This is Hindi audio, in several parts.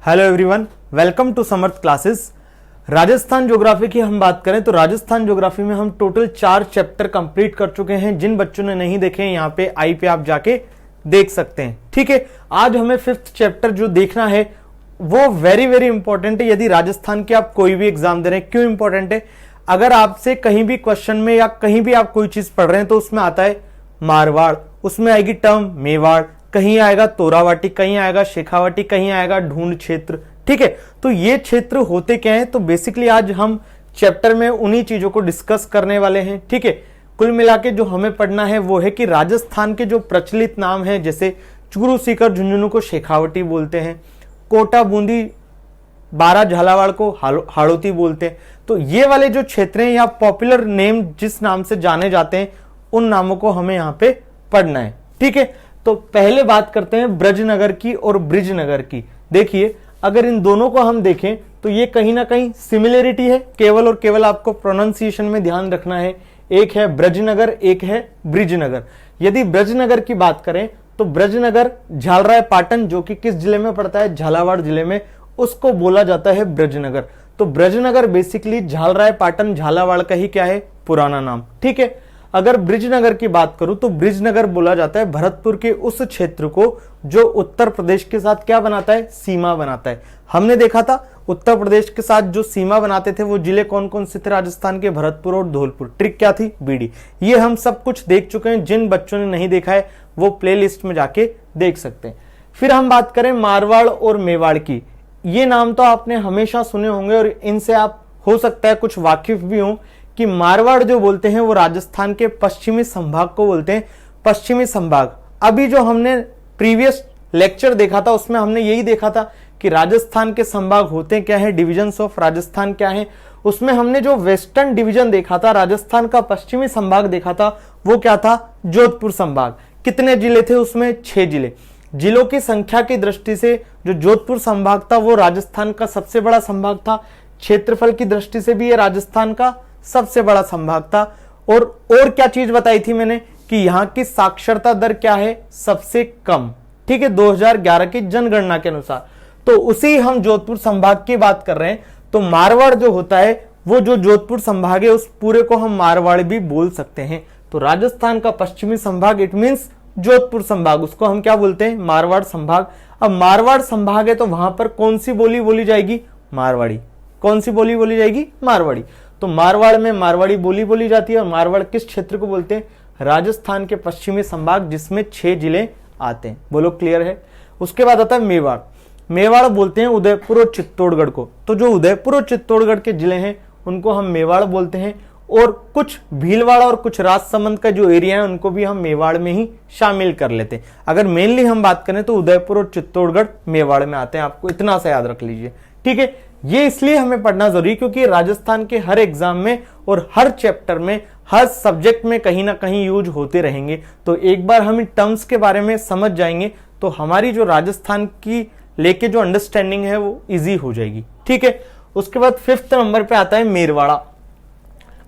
Hello everyone, welcome to Samarth classes. Rajasthan geography की हम बात करें तो राजस्थान ज्योग्राफी में हम टोटल 4 चैप्टर कंप्लीट कर चुके हैं। जिन बच्चों ने नहीं देखे हैं यहाँ पे आई पे आप जाके देख सकते हैं। ठीक है, आज हमें 5th चैप्टर जो देखना है वो वेरी वेरी इंपॉर्टेंट है। यदि राजस्थान के आप कोई भी एग्जाम दे रहे हैं, क्यों इंपॉर्टेंट है? अगर आपसे कहीं भी क्वेश्चन में या कहीं भी आप कोई चीज पढ़ रहे हैं तो उसमें आता है मारवाड़, उसमें आएगी टर्म मेवाड़, कहीं आएगा तोरावाटी, कहीं आएगा शेखावाटी, कहीं आएगा ढूंढ क्षेत्र। ठीक है, तो ये क्षेत्र होते क्या है? तो बेसिकली आज हम चैप्टर में उन्हीं चीजों को डिस्कस करने वाले हैं। ठीक है, कुल मिला के जो हमें पढ़ना है वो है कि राजस्थान के जो प्रचलित नाम हैं, जैसे चूरू सीकर झुंझुनू को शेखावटी बोलते हैं, कोटा बूंदी बारा झालावाड़ को हाड़ौती बोलते हैं। तो ये वाले जो क्षेत्र हैं या पॉपुलर नेम जिस नाम से जाने जाते हैं उन नामों को हमें यहाँ पे पढ़ना है। ठीक है, तो पहले बात करते हैं ब्रजनगर की और ब्रिजनगर की। देखिए, अगर इन दोनों को हम देखें तो ये कहीं ना कहीं सिमिलरिटी है, केवल और केवल आपको प्रोनाउंसिएशन में ध्यान रखना है। एक है ब्रजनगर, एक है ब्रिजनगर। यदि ब्रजनगर की बात करें तो ब्रजनगर झालराय पाटन, जो कि किस जिले में पड़ता है? झालावाड़ जिले में, उसको बोला जाता है ब्रजनगर। तो ब्रजनगर बेसिकली झालराय पाटन झालावाड़ का ही क्या है? पुराना नाम। ठीक है, अगर ब्रिजनगर की बात करूं तो ब्रिजनगर बोला जाता है भरतपुर के उस क्षेत्र को जो उत्तर प्रदेश के साथ क्या बनाता है? सीमा बनाता है। हमने देखा था उत्तर प्रदेश के साथ जो सीमा बनाते थे वो जिले कौन कौन से थे राजस्थान के? भरतपुर और धौलपुर। ट्रिक क्या थी? बीडी। ये हम सब कुछ देख चुके हैं। जिन बच्चों ने नहीं देखा है वो प्लेलिस्ट में जाके देख सकते हैं। फिर हम बात करें मारवाड़ और मेवाड़ की। ये नाम तो आपने हमेशा सुने होंगे और इनसे आप हो सकता है कुछ वाकिफ भी हो कि मारवाड़ जो बोलते हैं वो राजस्थान के पश्चिमी संभाग को बोलते हैं। पश्चिमी संभाग, अभी जो हमने प्रीवियस लेक्चर देखा था उसमें हमने यही देखा था कि राजस्थान के संभाग होते क्या है, डिविजन्स ऑफ राजस्थान क्या है। उसमें हमने जो वेस्टर्न डिवीजन देखा था, राजस्थान का पश्चिमी संभाग देखा था, वो क्या था? जोधपुर संभाग। कितने जिले थे उसमें? 6 जिले। जिलों की संख्या की दृष्टि से जो जोधपुर संभाग था वो राजस्थान का सबसे बड़ा संभाग था। क्षेत्रफल की दृष्टि से भी ये राजस्थान का सबसे बड़ा संभाग था। और क्या चीज बताई थी मैंने कि यहाँ की साक्षरता दर क्या है? सबसे कम। ठीक है, 2011 की जनगणना के अनुसार। तो उसी हम जोधपुर संभाग की बात कर रहे हैं। तो मारवाड़ जो होता है वो जो जोधपुर संभाग है उस पूरे को हम मारवाड़ भी बोल सकते हैं। तो राजस्थान का पश्चिमी संभाग इट मींस जोधपुर संभाग, उसको हम क्या बोलते हैं? मारवाड़ संभाग। अब मारवाड़ संभाग है तो वहां पर कौन सी बोली बोली जाएगी? मारवाड़ी। कौन सी बोली बोली जाएगी? मारवाड़ी। तो मारवाड़ में मारवाड़ी बोली जाती है। और मारवाड़ किस क्षेत्र को बोलते हैं? राजस्थान के पश्चिमी संभाग, जिसमें 6 जिले आते हैं। बोलो क्लियर है? उसके बाद आता है मेवाड़। मेवाड़ बोलते हैं उदयपुर और चित्तौड़गढ़ को। तो जो उदयपुर और चित्तौड़गढ़ के जिले हैं उनको हम मेवाड़ बोलते हैं। और कुछ भीलवाड़ा और कुछ राजसमंद का जो एरिया है उनको भी हम मेवाड़ में ही शामिल कर लेते हैं। अगर मेनली हम बात करें तो उदयपुर और चित्तौड़गढ़ मेवाड़ में आते हैं। आपको इतना सा याद रख लीजिए। ठीक है, ये इसलिए हमें पढ़ना जरूरी क्योंकि राजस्थान के हर एग्जाम में और हर चैप्टर में, हर सब्जेक्ट में कहीं ना कहीं यूज होते रहेंगे। तो एक बार हम इन टर्म्स के बारे में समझ जाएंगे तो हमारी जो राजस्थान की लेके जो अंडरस्टैंडिंग है वो इजी हो जाएगी। ठीक है, उसके बाद 5th नंबर पे आता है मेरवाड़ा।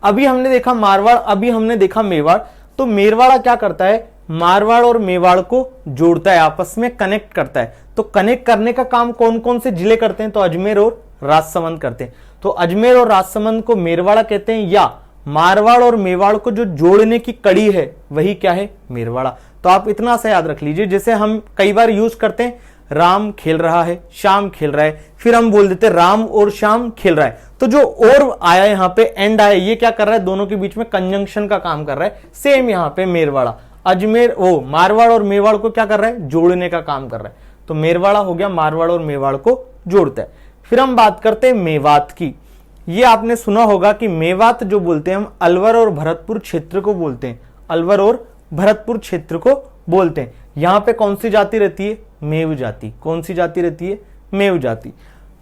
अभी हमने देखा मारवाड़, अभी हमने देखा मेवाड़। तो मेरवाड़ा क्या करता है? मारवाड़ और मेवाड़ को जोड़ता है, आपस में कनेक्ट करता है। तो कनेक्ट करने का काम कौन कौन से जिले करते हैं? तो अजमेर और राजसमंद करते हैं। तो अजमेर और राजसमंद को मेरवाड़ा कहते हैं, या मारवाड़ और मेवाड़ को जो जोड़ने की कड़ी है वही क्या है? मेरवाड़ा। तो आप इतना सा याद रख लीजिए। जैसे हम कई बार यूज करते हैं, राम खेल रहा है, श्याम खेल रहा है, फिर हम बोल देते राम और श्याम खेल रहा है। तो जो और आया यहाँ पे, एंड आया, ये क्या कर रहा है? दोनों के बीच में कंजंक्शन का काम कर रहा है। सेम यहाँ पे मेरवाड़ा, अजमेर मारवाड़ और मेवाड़ को क्या कर रहा है? जोड़ने का काम कर रहा है। तो मेरवाड़ा हो गया, मारवाड़ और मेवाड़ को जोड़ता है। फिर हम बात करते हैं मेवात की। ये आपने सुना होगा कि मेवात जो बोलते हैं हम अलवर और भरतपुर क्षेत्र को बोलते हैं। अलवर और भरतपुर क्षेत्र को बोलते हैं। यहां पे कौन सी जाति रहती है? मेव जाति। कौन सी जाति रहती है? मेव जाति।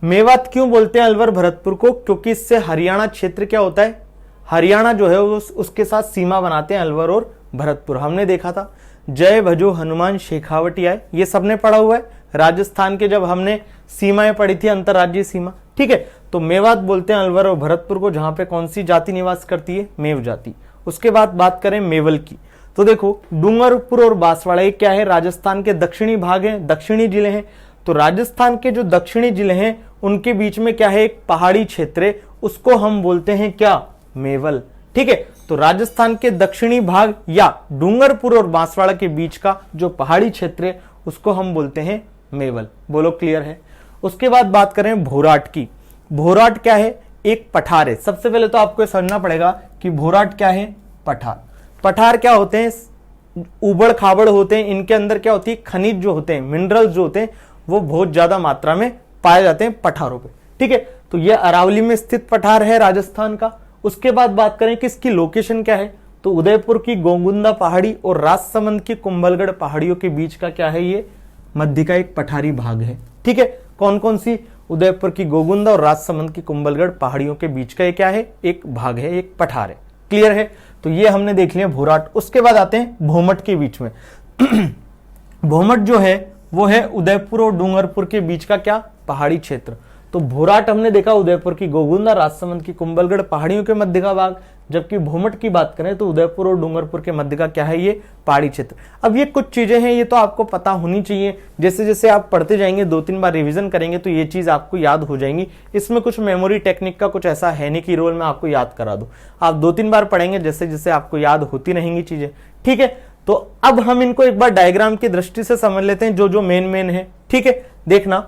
मेवात क्यों बोलते हैं अलवर भरतपुर को? क्योंकि इससे हरियाणा क्षेत्र क्या होता है? हरियाणा जो है उसके साथ सीमा बनाते हैं अलवर और भरतपुर। हमने देखा था जय भजो हनुमान शेखावटी आए, ये सबने पढ़ा हुआ है राजस्थान के, जब हमने सीमाएं पढ़ी थी, अंतरराज्यीय सीमा। ठीक है, तो मेवात बोलते हैं अलवर और भरतपुर को, जहां पे कौन सी जाति निवास करती है? मेव जाति। उसके बाद बात करें मेवल की। तो देखो डूंगरपुर और बांसवाड़ा ये क्या है? राजस्थान के दक्षिणी भाग है, दक्षिणी जिले हैं। तो राजस्थान के जो दक्षिणी जिले हैं उनके बीच में क्या है, एक पहाड़ी क्षेत्र है, उसको हम बोलते हैं क्या, मेवल। ठीक है, तो राजस्थान के दक्षिणी भाग या डूंगरपुर और बांसवाड़ा के बीच का जो पहाड़ी क्षेत्र है उसको हम बोलते हैं मेवल। बोलो क्लियर है। उसके बाद बात करें भोराट की। भोराट क्या है, एक पठार है। सबसे पहले तो आपको समझना पड़ेगा कि भोराट क्या है, पठार। पठार क्या होते हैं, उबड़ खाबड़ होते हैं, इनके अंदर क्या होती है, खनिज जो होते हैं, मिनरल्स जो होते हैं वो बहुत ज्यादा मात्रा में पाए जाते हैं पठारों पे। ठीक है, तो ये अरावली में स्थित पठार है राजस्थान का। उसके बाद बात करें कि इसकी लोकेशन क्या है, तो उदयपुर की गोगुंदा पहाड़ी और राजसमंद की कुंभलगढ़ पहाड़ियों के बीच का क्या है, ये मध्य का एक पठारी भाग है। ठीक है, कौन कौन सी, उदयपुर की गोगुंदा और राजसमंद की कुंभलगढ़ पहाड़ियों के बीच का ये क्या है, एक भाग है, एक पठार है। क्लियर है, तो ये हमने देख लिया भोराट। उसके बाद आते हैं भोमट के बीच में। भोमट जो है वो है उदयपुर और डूंगरपुर के बीच का क्या, पहाड़ी क्षेत्र। तो भोराट हमने देखा उदयपुर की गोगुंदा, राजसमंद की कुंभलगढ़ पहाड़ियों के मध्य का भाग, जबकि भोमट की बात करें तो उदयपुर और डूंगरपुर के मध्य का क्या है, ये पहाड़ी क्षेत्र। अब ये कुछ चीजें हैं, ये तो आपको पता होनी चाहिए। जैसे जैसे आप पढ़ते जाएंगे, 2-3 बार रिवीजन करेंगे तो ये चीज आपको याद हो जाएंगी। इसमें कुछ मेमोरी टेक्निक का कुछ ऐसा है नहीं कि रोल में आपको याद करा दो। आप 2-3 बार पढ़ेंगे, जैसे जैसे आपको याद होती रहेंगी चीजें। ठीक है, तो अब हम इनको एक बार डायग्राम की दृष्टि से समझ लेते हैं, जो जो मेन है। ठीक है, देखना,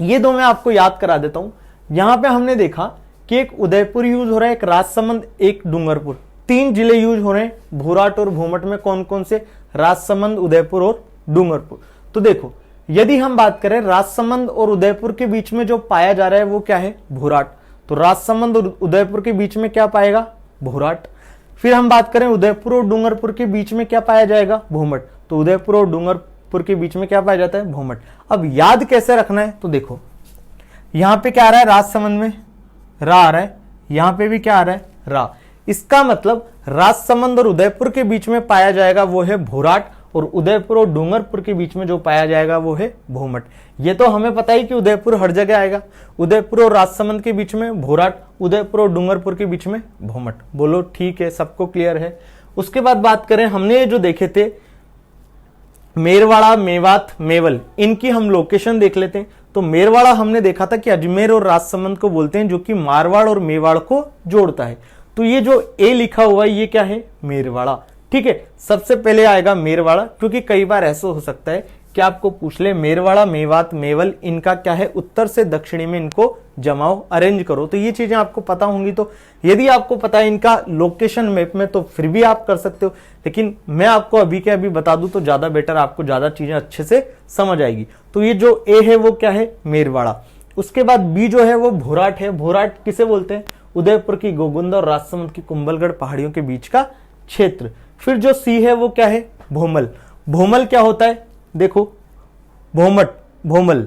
ये दो मैं आपको याद करा देता हूं। यहां पे हमने देखा कि एक उदयपुर यूज हो रहा है, एक राजसमंद, एक डूंगरपुर, 3 जिले यूज हो रहे हैं। भोराट और भोमट में कौन कौन से, राजसमंद, उदयपुर और डूंगरपुर। तो देखो, यदि हम बात करें राजसमंद और उदयपुर के बीच में जो पाया जा रहा है वो क्या है, भोराट। तो राजसमंद और उदयपुर के बीच में क्या पाएगा, भोराट। फिर हम बात करें उदयपुर और डूंगरपुर के बीच में क्या पाया जाएगा, भोमट। तो उदयपुर और डूंगरपुर के बीच में क्या पाया जाता है, भोमट। अब याद कैसे रखना है, तो देखो यहां पे क्या आ रहा है, राजसमंद में रा आ रहा है, यहां पे भी क्या आ रहा है, रा। इसका मतलब राजसमंद और उदयपुर के बीच में पाया जाएगा वो है भोराट, और उदयपुर और डूंगरपुर के बीच में जो पाया जाएगा वो है भोमट। ये तो हमें पता ही कि उदयपुर हर जगह आएगा। उदयपुर और राजसमंद के बीच में भोराट, उदयपुर और डूंगरपुर के बीच में भोमट। बोलो ठीक है, सबको क्लियर है। उसके बाद बात करें, हमने जो देखे थे मेरवाड़ा, मेवात, मेवल, इनकी हम लोकेशन देख लेते हैं। तो मेरवाड़ा हमने देखा था कि अजमेर और राजसमंद को बोलते हैं, जो कि मारवाड़ और मेवाड़ को जोड़ता है। तो ये जो ए लिखा हुआ है ये क्या है, मेरवाड़ा। ठीक है, सबसे पहले आएगा मेरवाड़ा, क्योंकि कई बार ऐसा हो सकता है कि आपको पूछ ले मेरवाड़ा, मेवात, मेवल, इनका क्या है, उत्तर से दक्षिणी में इनको जमाओ, अरेंज करो। तो ये चीजें आपको पता होंगी। तो यदि आपको पता है इनका लोकेशन मैप में तो फिर भी आप कर सकते हो, लेकिन मैं आपको अभी के अभी बता दूं तो ज्यादा बेटर, आपको ज्यादा चीजें अच्छे से समझ आएगी। तो ये जो ए है वो क्या है, मेरवाड़ा। उसके बाद बी जो है वो भोराट है। भोराट किसे बोलते हैं, उदयपुर की गोगुंदा और राजसमंद की कुंभलगढ़ पहाड़ियों के बीच का क्षेत्र। फिर जो सी है वो क्या है, भोमल। भोमल क्या होता है, देखो भोमट, भोमल,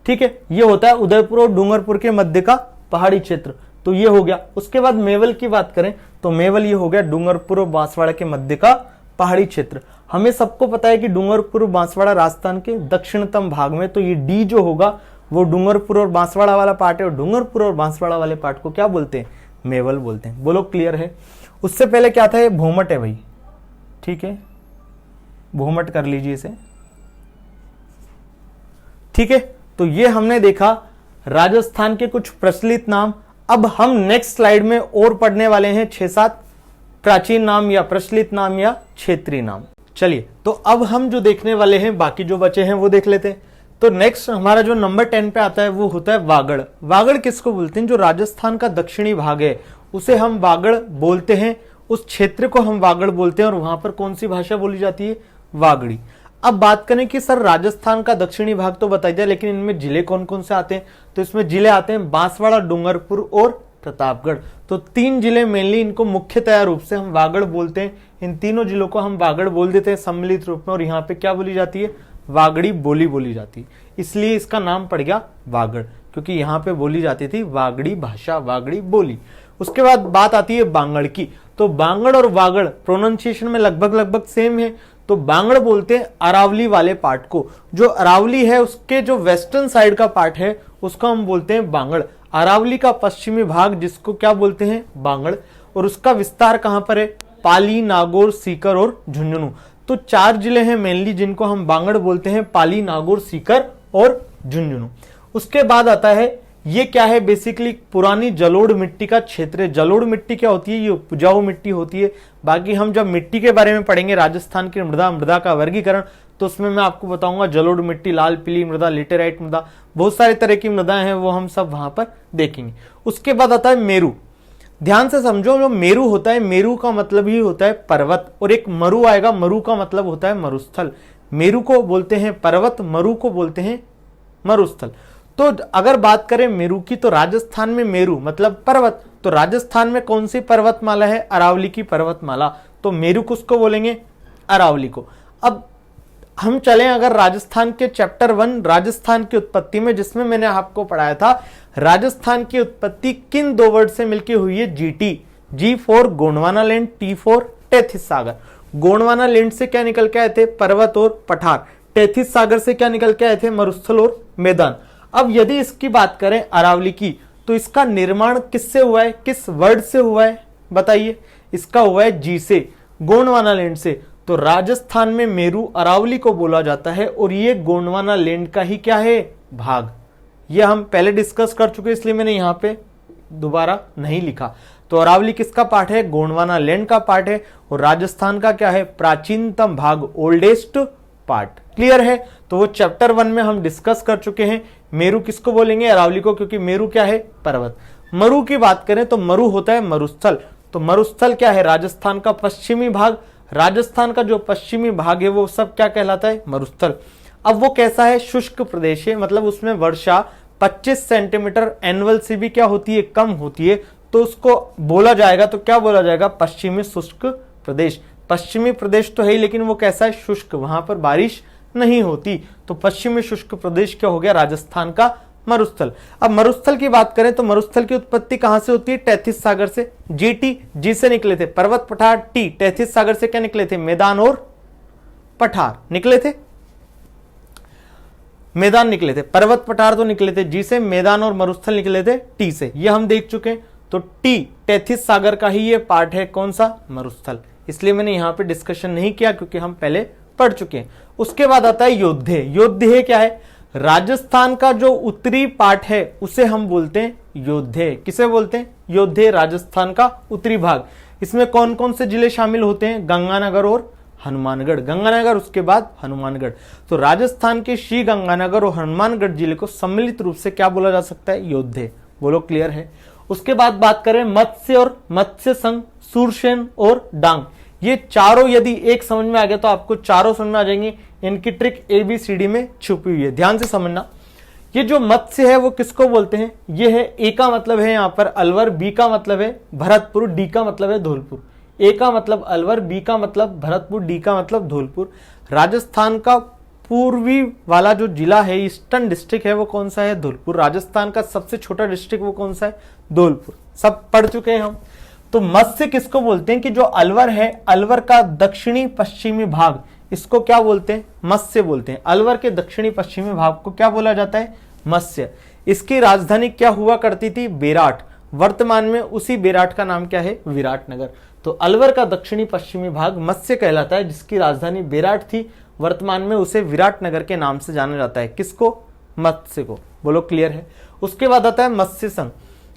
ठीक है, ये होता है उदयपुर और डूंगरपुर के मध्य का पहाड़ी क्षेत्र। तो ये हो गया। उसके बाद मेवल की बात करें तो मेवल ये हो गया डूंगरपुर और बांसवाड़ा के मध्य का पहाड़ी क्षेत्र। हमें सबको पता है कि डूंगरपुर और बांसवाड़ा राजस्थान के दक्षिणतम भाग में, तो ये डी जो होगा वो डूंगरपुर और बांसवाड़ा वाला पार्ट है, और डूंगरपुर और बांसवाड़ा वाले पार्ट को क्या बोलते हैं, मेवल बोलते हैं। बोलो क्लियर है। उससे पहले क्या था, ये भोमट है भाई, ठीक है, भोमट कर लीजिए इसे। ठीक है, तो ये हमने देखा राजस्थान के कुछ प्रचलित नाम। अब हम नेक्स्ट स्लाइड में और पढ़ने वाले हैं 6-7 प्राचीन नाम या प्रचलित नाम या क्षेत्रीय नाम। चलिए, तो अब हम जो देखने वाले हैं, बाकी जो बचे हैं वो देख लेते हैं। तो नेक्स्ट हमारा जो नंबर 10 पे आता है वो होता है वागड़। वागड़ किसको बोलते हैं, जो राजस्थान का दक्षिणी भाग है उसे हम वागड़ बोलते हैं, उस क्षेत्र को हम वागड़ बोलते हैं, और वहां पर कौन सी भाषा बोली जाती है, वागड़ी। अब बात करें कि सर राजस्थान का दक्षिणी भाग तो बता दिया, लेकिन इनमें जिले कौन कौन से आते हैं, तो इसमें जिले आते हैं बांसवाड़ा, डूंगरपुर और प्रतापगढ़। तो 3 जिले मेनली, इनको मुख्यतया रूप से हम वागड़ बोलते हैं। इन तीनों जिलों को हम वागड़ बोल देते हैं सम्मिलित रूप में, और यहाँ पे क्या बोली जाती है, वागड़ी बोली बोली जाती है, इसलिए इसका नाम पड़ गया वागड़, क्योंकि यहाँ पे बोली जाती थी वागड़ी भाषा, वागड़ी बोली। उसके बाद बात आती है बांगड़ की। तो बांगड़ और वागड़ प्रोनाउंसिएशन में लगभग सेम है। तो बांगड़ बोलते हैं अरावली वाले पार्ट को, जो अरावली है उसके जो वेस्टर्न साइड का पार्ट है उसको हम बोलते हैं बांगड़। अरावली का पश्चिमी भाग जिसको क्या बोलते हैं, बांगड़, और उसका विस्तार कहां पर है, पाली, नागौर, सीकर और झुंझुनू। तो 4 जिले हैं मेनली जिनको हम बांगड़ बोलते हैं, पाली, नागौर, सीकर और झुंझुनू। उसके बाद आता है, ये क्या है, बेसिकली पुरानी जलोढ़ मिट्टी का क्षेत्र है। जलोढ़ मिट्टी क्या होती है, ये उपजाऊ मिट्टी होती है। बाकी हम जब मिट्टी के बारे में पढ़ेंगे, राजस्थान की मृदा का वर्गीकरण, तो उसमें मैं आपको बताऊंगा जलोढ़ मिट्टी, लाल पीली मृदा, लेटेराइट मृदा, बहुत सारे तरह की मृदाएं हैं, वो हम सब वहां पर देखेंगे। उसके बाद आता है मेरू। ध्यान से समझो, जो मेरू होता है, मेरू का मतलब ही होता है पर्वत, और एक मरु आएगा, मरु का मतलब होता है मरुस्थल। मेरू को बोलते हैं पर्वत, मरु को बोलते हैं मरुस्थल। तो अगर बात करें मेरू की, तो राजस्थान में मेरू मतलब पर्वत, तो राजस्थान में कौन सी पर्वतमाला है, अरावली की पर्वतमाला, तो मेरू किसको बोलेंगे, अरावली को। अब हम चलें अगर राजस्थान के चैप्टर 1 राजस्थान की उत्पत्ति में, जिसमें मैंने आपको पढ़ाया था राजस्थान की उत्पत्ति किन 2 वर्ड से मिलकर हुई है, GT, G for Gondwana land, T for Tethys सागर। गोंडवाना लैंड से क्या निकल के आए थे, पर्वत और पठार। टेथिस सागर से क्या निकल के आए थे, मरुस्थल और मैदान। अब यदि इसकी बात करें अरावली की, तो इसका निर्माण किससे हुआ है, किस वर्ड से हुआ है बताइए, इसका हुआ है जी से, गोंडवाना लैंड से। तो राजस्थान में मेरू अरावली को बोला जाता है, और ये गोंडवाना लैंड का ही क्या है, भाग। ये हम पहले डिस्कस कर चुके, इसलिए मैंने यहां पे दोबारा नहीं लिखा। तो अरावली किसका पार्ट है, गोंडवाना लैंड का पार्ट है, और राजस्थान का क्या है, प्राचीनतम भाग, ओल्डेस्ट पार्ट। क्लियर है। तो वो चैप्टर 1 में हम डिस्कस कर चुके हैं। मेरू किसको बोलेंगे, अरावली को, क्योंकि मेरू क्या है, पर्वत। मरु की बात करें तो मरु होता है मरुस्थल। तो मरुस्थल क्या है, राजस्थान का पश्चिमी भाग। राजस्थान का जो पश्चिमी भाग है वो सब क्या कहलाता है, मरुस्थल। अब वो कैसा है, शुष्क प्रदेश है, मतलब उसमें वर्षा 25 सेंटीमीटर एनुअल से भी क्या होती है, कम होती है। तो उसको बोला जाएगा, तो क्या बोला जाएगा, पश्चिमी शुष्क प्रदेश। पश्चिमी प्रदेश तो है ही, लेकिन वो कैसा है, शुष्क, वहां पर बारिश नहीं होती। तो पश्चिमी शुष्क प्रदेश क्या हो गया, राजस्थान का मरुस्थल। अब मरुस्थल की बात करें तो मरुस्थल की उत्पत्ति कहां से होती है, टेथिस सागर से। जीटी, जी से निकले थे पर्वत पठार, टी टेथिस सागर से क्या निकले थे, मैदान और पठार निकले थे, मैदान निकले थे, पर्वत पठार तो निकले थे जी से, मैदान और मरुस्थल निकले थे टी से। ये हम देख चुके हैं। तो टी टेथिस सागर का ही ये पार्ट है, कौन सा, मरुस्थल। इसलिए मैंने यहां पे डिस्कशन नहीं किया, क्योंकि हम पहले पढ़ चुके हैं। उसके बाद आता है योद्धे। योद्धे क्या है, राजस्थान का जो उत्तरी पार्ट है उसे हम बोलते हैं योद्धे। किसे बोलते हैं, योद्धे, राजस्थान का उत्तरी भाग। इसमें कौन कौन से जिले शामिल होते हैं, गंगानगर और हनुमानगढ़। गंगानगर, उसके बाद हनुमानगढ़। तो राजस्थान के श्री गंगानगर और हनुमानगढ़ जिले को सम्मिलित रूप से क्या बोला जा सकता है, योद्धे। बोलो क्लियर है। उसके बाद बात करें मत्स्य और मत्स्य संघ, सूरसेन और डांग। ये चारों यदि एक समझ में आ गया तो आपको चारों समझ में आ जाएंगे। इनकी ट्रिक ABCD में छुपी हुई है, ध्यान से समझना। ये जो मत्स्य है वो किसको बोलते हैं, ये है, ए का मतलब है यहां पर अलवर, बी का मतलब है भरतपुर, डी का मतलब है धौलपुर। ए का मतलब अलवर, बी का मतलब भरतपुर, डी का मतलब धौलपुर। राजस्थान का पूर्वी वाला जो जिला है, ईस्टर्न डिस्ट्रिक्ट है, वो कौन सा है, धौलपुर। राजस्थान का सबसे छोटा डिस्ट्रिक्ट वो कौन सा है, धौलपुर। सब पढ़ चुके हैं हम। तो मत्स्य किसको बोलते हैं कि जो अलवर है, अलवर का दक्षिणी पश्चिमी भाग, इसको क्या बोलते हैं, मत्स्य बोलते हैं। अलवर के दक्षिणी पश्चिमी भाग को क्या बोला जाता है, मत्स्य। इसकी राजधानी क्या हुआ करती थी, बेराट। वर्तमान में उसी बेराट का नाम क्या है, विराटनगर। तो अलवर का दक्षिणी पश्चिमी भाग मत्स्य कहलाता है, जिसकी राजधानी बेराट थी। वर्तमान में उसे विराटनगर के नाम से जाना जाता है। किसको, मत्स्य को। बोलो क्लियर है। उसके बाद आता है मत्स्य संघ।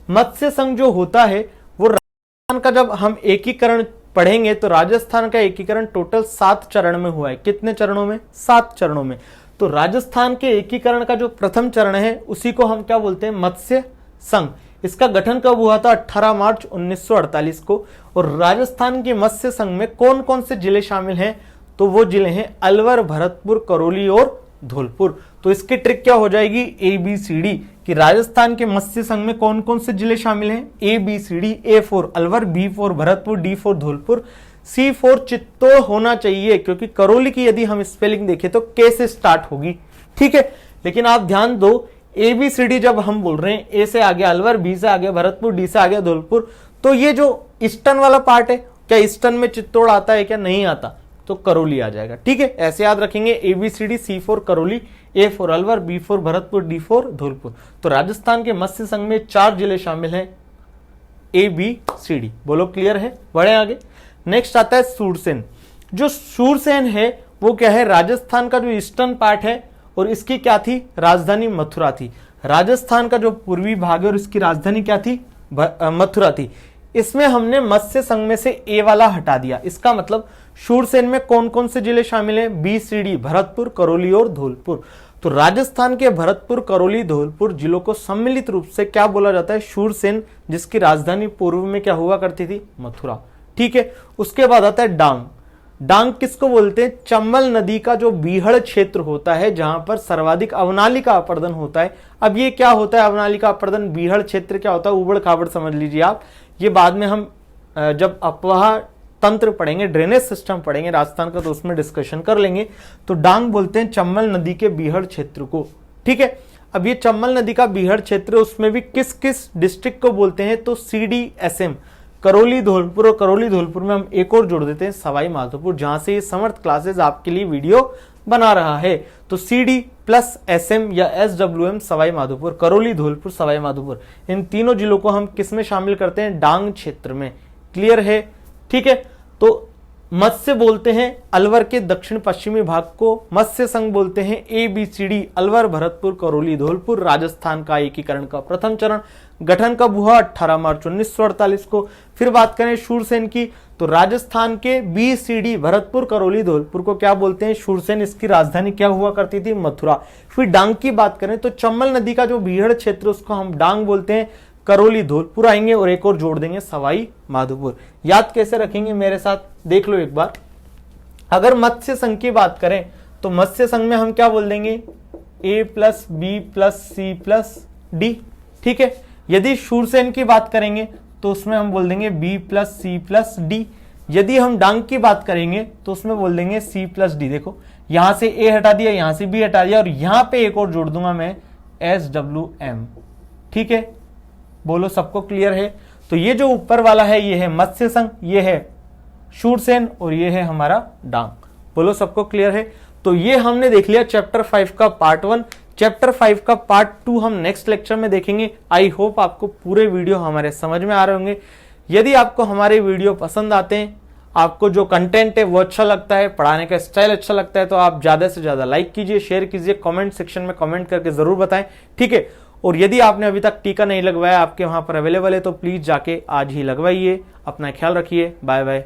मत्स्य संघ जो होता है वो राजस्थान का, जब हम एकीकरण पढ़ेंगे तो राजस्थान का एकीकरण टोटल 7 चरण में हुआ है। कितने चरणों में, 7 चरणों में। तो राजस्थान के एकीकरण का जो प्रथम चरण है उसी को हम क्या बोलते हैं, मत्स्य संघ। इसका गठन कब हुआ था, 18 मार्च 1948 को। और राजस्थान के मत्स्य संघ में कौन कौन से जिले शामिल हैं, तो वो जिले हैं अलवर, भरतपुर, करौली और धौलपुर। तो इसकी ट्रिक क्या हो जाएगी, ABCD, कि राजस्थान के मत्स्य संघ में कौन कौन से जिले शामिल हैं, ABCD। A for Alwar, B for Bharatpur, D for Dholpur, C for Chittor होना चाहिए, क्योंकि करौली की यदि हम स्पेलिंग देखें तो K से स्टार्ट होगी, ठीक है। लेकिन आप ध्यान दो, ABCD जब हम बोल रहे हैं, A से आगे अलवर, B से आगे भरतपुर, D से आगे धौलपुर, तो ये जो ईस्टर्न वाला पार्ट है, क्या ईस्टर्न में चित्तौड़ आता है, क्या नहीं आता, तो करौली आ जाएगा, ठीक है। ऐसे याद रखेंगे, ABCD, C for Karauli, A for Alwar, B for Bharatpur, D for Dholpur. तो राजस्थान के मत्स्य संघ में 4 जिले शामिल हैं, ABCD। बोलो क्लियर है, बढ़े आगे। नेक्स्ट आता है सूरसेन। जो शूरसेन है वो क्या है, राजस्थान का जो ईस्टर्न पार्ट है और इसकी क्या थी, राजधानी मथुरा थी। राजस्थान का जो पूर्वी भाग है और इसकी राजधानी क्या थी, मथुरा थी। इसमें हमने मत्स्य संघ में से ए वाला हटा दिया। इसका मतलब शूरसेन में कौन कौन से जिले शामिल हैं, B C D, Bharatpur, Karauli और धौलपुर। तो राजस्थान के भरतपुर, करौली, धौलपुर जिलों को सम्मिलित रूप से क्या बोला जाता है, शूरसेन, जिसकी राजधानी पूर्व में क्या हुआ करती थी, मथुरा। ठीक है, उसके बाद आता है डांग। डांग किसको बोलते हैं, चंबल नदी का जो बीहड़ क्षेत्र होता है जहां पर सर्वाधिक अवनाली का अपर्दन होता है। अब ये क्या होता है अवनाली का अपर्दन, बीहड़ क्षेत्र क्या होता है, उबड़ खाबड़ समझ लीजिए आप। ये बाद में हम जब अपवाह तंत्र पढ़ेंगे, ड्रेनेज सिस्टम पढ़ेंगे राजस्थान का, तो उसमें डिस्कशन कर लेंगे। तो डांग बोलते हैं चंबल नदी के बीहड़ क्षेत्र को। ठीक है, अब ये चंबल नदी का बीहड़ क्षेत्र, उसमें भी किस किस डिस्ट्रिक्ट को बोलते हैं, तो CDSM, करौली, धौलपुर। और करौली, धौलपुर में हम एक और जोड़ देते हैं, सवाई माधोपुर, जहां से ये समर्थ क्लासेस आपके लिए वीडियो बना रहा है। तो CD+SM या SWM सवाई माधोपुर, करौली, धौलपुर, सवाई माधोपुर, इन तीनों जिलों को हम किस में शामिल करते हैं, डांग क्षेत्र में। क्लियर है? ठीक है, तो मत्स्य बोलते हैं अलवर के दक्षिण पश्चिमी भाग को, मत्स्य संघ बोलते हैं ABCD, अलवर, भरतपुर, करौली, धौलपुर। राजस्थान का एकीकरण का प्रथम चरण, गठन कब हुआ, 18 मार्च 1948 को। फिर बात करें शूरसेन की, तो राजस्थान के BCD, भरतपुर, करौली, धौलपुर को क्या बोलते हैं, शूरसेन, इसकी राजधानी क्या हुआ करती थी, मथुरा। फिर डांग की बात करें तो चंबल नदी का जो बीहड़ क्षेत्र उसको हम डांग बोलते हैं, करौली, धौलपुर आएंगे और एक और जोड़ देंगे, सवाई माधोपुर। याद कैसे रखेंगे मेरे साथ देख लो एक बार। अगर मत्स्य संघ की बात करें तो मत्स्य संघ में हम क्या बोल देंगे, A+B+C+D। ठीक है, यदि शूरसेन की बात करेंगे तो उसमें हम बोल देंगे B+C+D। यदि हम डांग की बात करेंगे तो उसमें बोल देंगे C+D। देखो यहां से A हटा दिया, यहां से B हटा दिया और यहां पे एक और जोड़ दूंगा मैं, SWM। ठीक है, बोलो सबको क्लियर है? तो ये जो ऊपर वाला है ये है मत्स्य संघ, ये है शूरसेन और ये है हमारा डांग। बोलो सबको क्लियर है? तो ये हमने देख लिया चैप्टर 5 का पार्ट 1। चैप्टर 5 का पार्ट 2 हम नेक्स्ट लेक्चर में देखेंगे। आई होप आपको पूरे वीडियो हमारे समझ में आ रहे होंगे। यदि आपको हमारे वीडियो पसंद आते हैं, आपको जो कंटेंट है वो अच्छा लगता है, पढ़ाने का स्टाइल अच्छा लगता है, तो आप ज्यादा से ज्यादा लाइक कीजिए, शेयर कीजिए, कमेंट सेक्शन में कमेंट करके जरूर बताएं। ठीक है, और यदि आपने अभी तक टीका नहीं लगवाया, आपके वहां पर अवेलेबल है, तो प्लीज जाके आज ही लगवाइए। अपना ख्याल रखिए, बाय बाय।